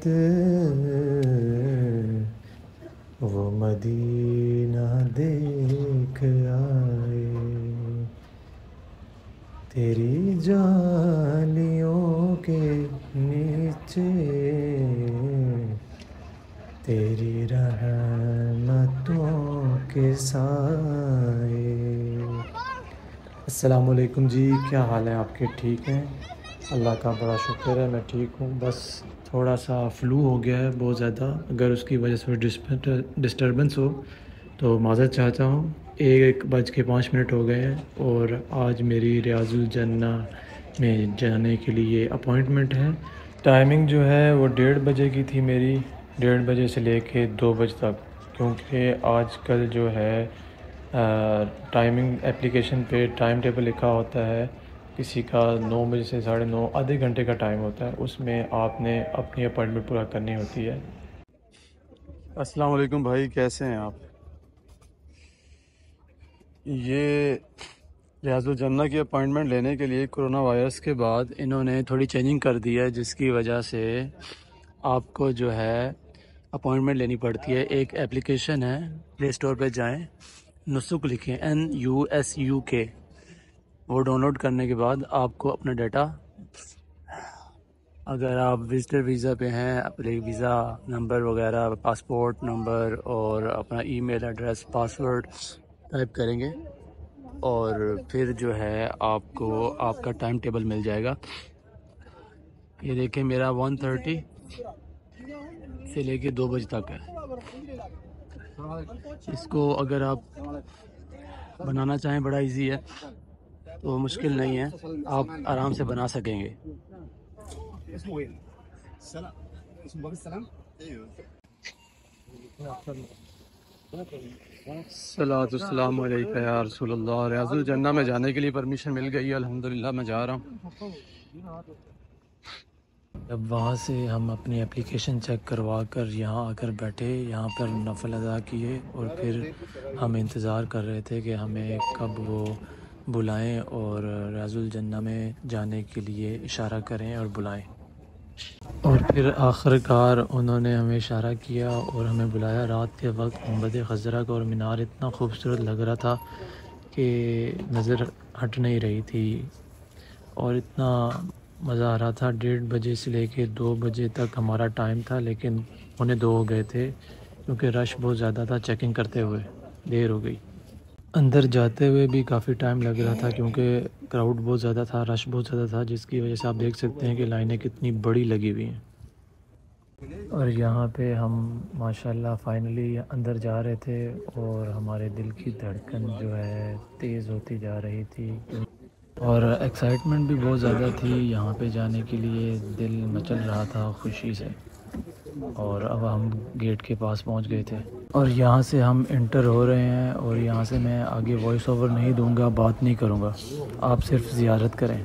رحمت وہ مدینہ دیکھ آئے، تیری جالیوں کے نیچے تیری رحمتوں کے سائے۔ السلام علیکم جی، کیا حال ہے آپ کے؟ ٹھیک ہیں؟ اللہ کا بڑا شکر ہے، میں ٹھیک ہوں۔ بس تھوڑا سا فلو ہو گیا ہے بہت زیادہ، اگر اس کی وجہ سے ڈسٹربنس ہو تو معذرت چاہتا ہوں۔ 1:05 ہو گئے ہیں اور آج میری ریاض الجنہ میں جانے کے لیے اپوائنٹمنٹ ہے۔ ٹائمنگ جو ہے وہ 1:30 کی تھی میری، 1:30 سے لے کے 2 بجے تک، کیونکہ آج کل جو ہے ٹائمنگ اپلیکیشن پہ ٹائم ٹیبل لکھا ہوتا ہے، کسی کا 9 بجے سے 9:30 آدھے گھنٹے کا ٹائم ہوتا ہے، اس میں آپ نے اپنی اپوائنٹمنٹ پورا کرنی ہوتی ہے۔ السلام علیکم بھائی، کیسے ہیں آپ؟ یہ ریاض الجنہ کی اپوائنٹمنٹ لینے کے لیے کرونا وائرس کے بعد انہوں نے تھوڑی چینجنگ کر دی ہے، جس کی وجہ سے آپ کو جو ہے اپوائنٹمنٹ لینی پڑتی ہے۔ ایک اپلیکیشن ہے، پلے اسٹور پہ جائیں، نسک لکھیں NUSUK، وہ ڈاؤن لوڈ کرنے کے بعد آپ کو اپنا ڈیٹا، اگر آپ وزٹر ویزا پہ ہیں، اپنے ویزا نمبر وغیرہ، پاسپورٹ نمبر اور اپنا ای میل ایڈریس، پاسورڈ ٹائپ کریں گے اور پھر جو ہے آپ کو آپ کا ٹائم ٹیبل مل جائے گا۔ یہ دیکھیں، میرا 1:30 سے لے کے 2 بجے تک ہے۔ اس کو اگر آپ بنانا چاہیں بڑا ایزی ہے، تو مشکل نہیں ہے، آپ آرام سے بنا سکیں گے۔ صلاۃ السلام علیکہ یا رسول اللہ۔ ریاض الجنہ میں جانے کے لیے پرمیشن مل گئی ہے، الحمدللہ میں جا رہا ہوں۔ جب وہاں سے ہم اپنی اپلیکیشن چیک کروا کر یہاں آ کر بیٹھے، یہاں پر نفل ادا کیے اور پھر ہم انتظار کر رہے تھے کہ ہمیں کب وہ بلائیں اور ریاض الجنہ میں جانے کے لیے اشارہ کریں اور بلائیں، اور پھر آخر کار انہوں نے ہمیں اشارہ کیا اور ہمیں بلایا۔ رات کے وقت گنبد خضرا کا اور مینار اتنا خوبصورت لگ رہا تھا کہ نظر ہٹ نہیں رہی تھی، اور اتنا مزہ آ رہا تھا۔ 1:30 بجے سے لے کے 2 بجے تک ہمارا ٹائم تھا، لیکن 1:45 ہو گئے تھے کیونکہ رش بہت زیادہ تھا، چیکنگ کرتے ہوئے دیر ہو گئی۔ اندر جاتے ہوئے بھی کافی ٹائم لگ رہا تھا کیونکہ کراؤڈ بہت زیادہ تھا، رش بہت زیادہ تھا، جس کی وجہ سے آپ دیکھ سکتے ہیں کہ لائنیں کتنی بڑی لگی ہوئی ہیں۔ اور یہاں پہ ہم ماشاءاللہ فائنلی اندر جا رہے تھے اور ہمارے دل کی دھڑکن جو ہے تیز ہوتی جا رہی تھی، اور ایکسائٹمنٹ بھی بہت زیادہ تھی یہاں پہ جانے کے لیے، دل مچل رہا تھا خوشی سے۔ اور اب ہم گیٹ کے پاس پہنچ گئے تھے اور یہاں سے ہم انٹر ہو رہے ہیں، اور یہاں سے میں آگے وائس اوور نہیں دوں گا، بات نہیں کروں گا، آپ صرف زیارت کریں۔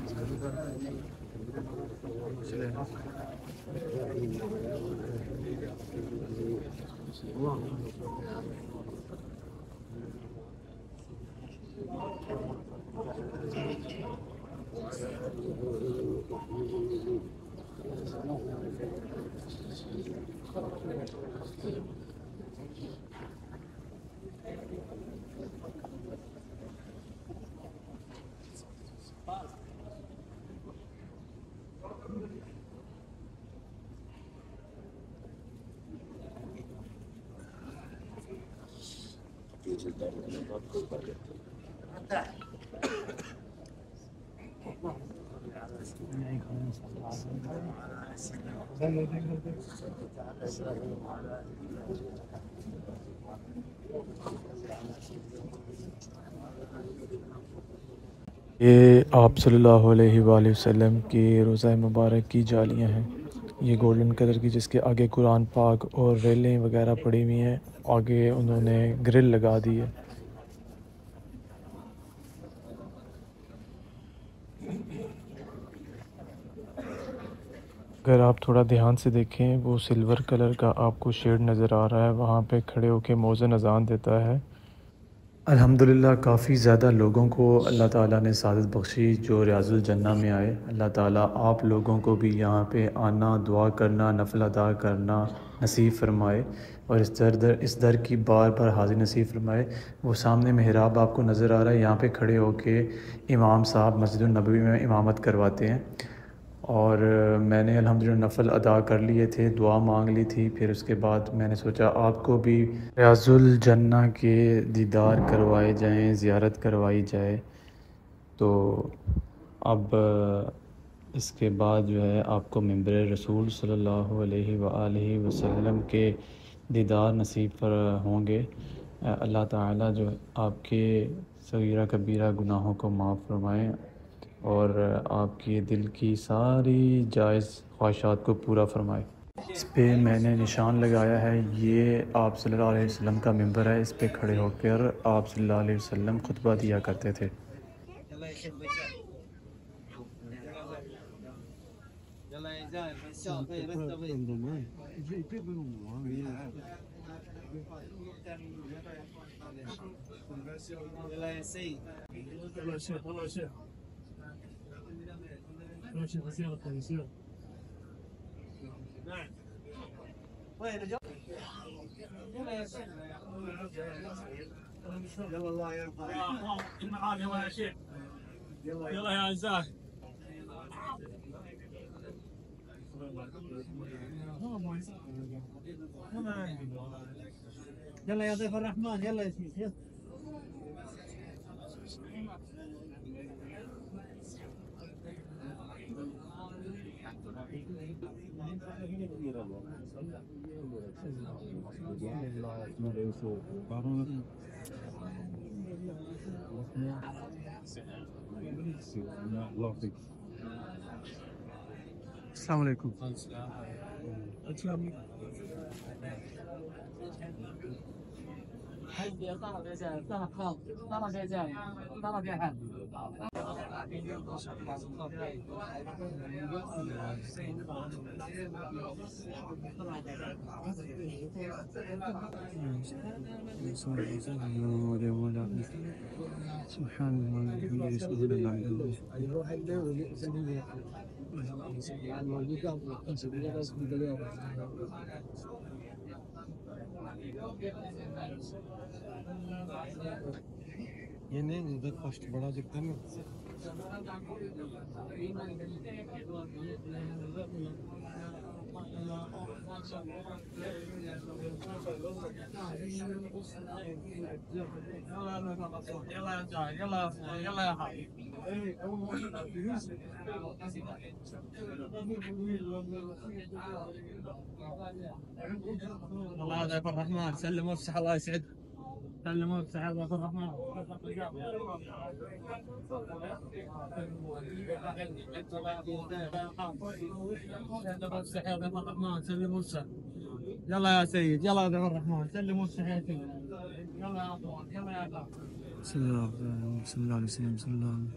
یہ آپ صلی اللہ علیہ وآلہ وسلم کی روضہ مبارک کی جالیاں ہیں، یہ گولڈن کلر کی، جس کے آگے قرآن پاک اور ریلیں وغیرہ پڑی ہوئی ہیں، آگے انہوں نے گرل لگا دی ہے۔ اگر آپ تھوڑا دھیان سے دیکھیں، وہ سلور کلر کا آپ کو شیڈ نظر آ رہا ہے، وہاں پہ کھڑے ہو کے مؤذن اذان دیتا ہے۔ الحمدللہ کافی زیادہ لوگوں کو اللہ تعالیٰ نے سعادت بخشی جو ریاض الجنہ میں آئے۔ اللہ تعالیٰ آپ لوگوں کو بھی یہاں پہ آنا، دعا کرنا، نفل ادا کرنا نصیب فرمائے، اور اس در کی بار بار حاضر نصیب فرمائے۔ وہ سامنے محراب آپ کو نظر آ رہا ہے، یہاں پہ کھڑے ہو کے امام صاحب مسجد النبوی میں امامت کرواتے ہیں، اور میں نے الحمدللہ نفل ادا کر لیے تھے، دعا مانگ لی تھی، پھر اس کے بعد میں نے سوچا آپ کو بھی ریاض الجنہ کے دیدار کروائے جائیں، زیارت کروائی جائے۔ تو اب اس کے بعد جو ہے آپ کو ممبر رسول صلی اللہ علیہ وآلہ وسلم کے دیدار نصیب ہوں گے۔ اللہ تعالیٰ جو آپ کے صغیرہ کبیرہ گناہوں کو معاف فرمائیں، اور آپ کی دل کی ساری جائز خواہشات کو پورا فرمائے۔ اس پہ میں نے نشان لگایا ہے، یہ آپ صلی اللہ علیہ وسلم کا ممبر ہے، اس پہ کھڑے ہو کر آپ صلی اللہ علیہ وسلم خطبہ دیا کرتے تھے۔ يلا يا ضيف الرحمن، يلا يا سيدي، يلا. السلام علیکم۔ یہ نہیں ادھر فرسٹ بڑا دکھتا ہے الله يا ضيف الرحمن، سلم وافتح، الله يسعدك. سلم وافتح يا ضيف الرحمن. سلم وافتح يا ضيف الرحمن، سلم وافتح. يلا يا سيد، يلا يا ضيف الرحمن، سلم وافتح يا سيد. يلا يا اخوان، يلا يا اخوان. صلی اللہ علیہ وسلم، صلی اللہ علیہ وسلم،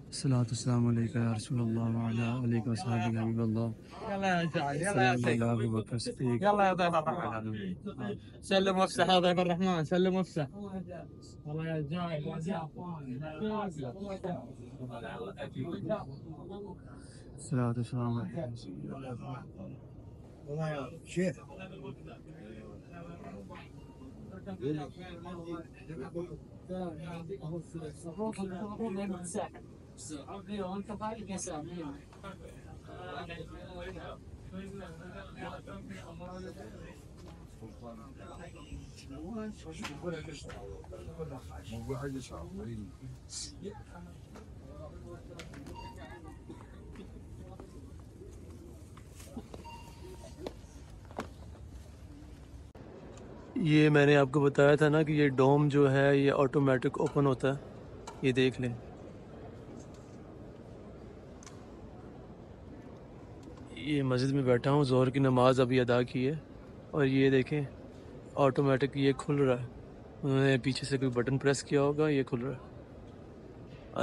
الصلاۃ والسلام علیکہ یا رسول اللہ وعلی آلہ وصحبہ حبیب اللہ۔ يلا يا سعد، يلا يا سيد. ابو بکر صدیق۔ يلا يا ضيف الرحمن، سلم وافتح يا ضيف الرحمن، سلم وافتح. والله يا زايد يا اخوان. الصلاۃ والسلام علیکہ۔ والله يا شيخ. یہ میں نے آپ کو بتایا تھا نا کہ یہ ڈوم جو ہے یہ آٹومیٹک اوپن ہوتا ہے، یہ دیکھ لیں، یہ مسجد میں بیٹھا ہوں، ظہر کی نماز ابھی ادا کی ہے، اور یہ دیکھیں آٹومیٹک یہ کھل رہا ہے، انہوں نے پیچھے سے کوئی بٹن پریس کیا ہوگا، یہ کھل رہا ہے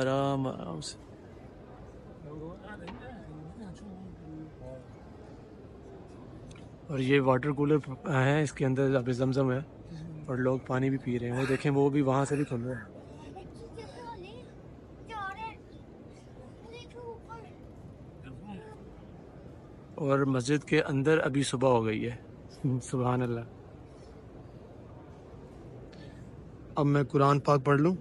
آرام آرام سے۔ اور یہ واٹر کولر ہے، اس کے اندر اب زمزم ہے، اور لوگ پانی بھی پی رہے ہیں. وہ دیکھیں وہ بھی وہاں سے بھی کھل رہا ہے. اور مسجد کے اندر ابھی صبح ہو گئی ہے. سبحان اللہ. اب میں قرآن پاک پڑھ لوں.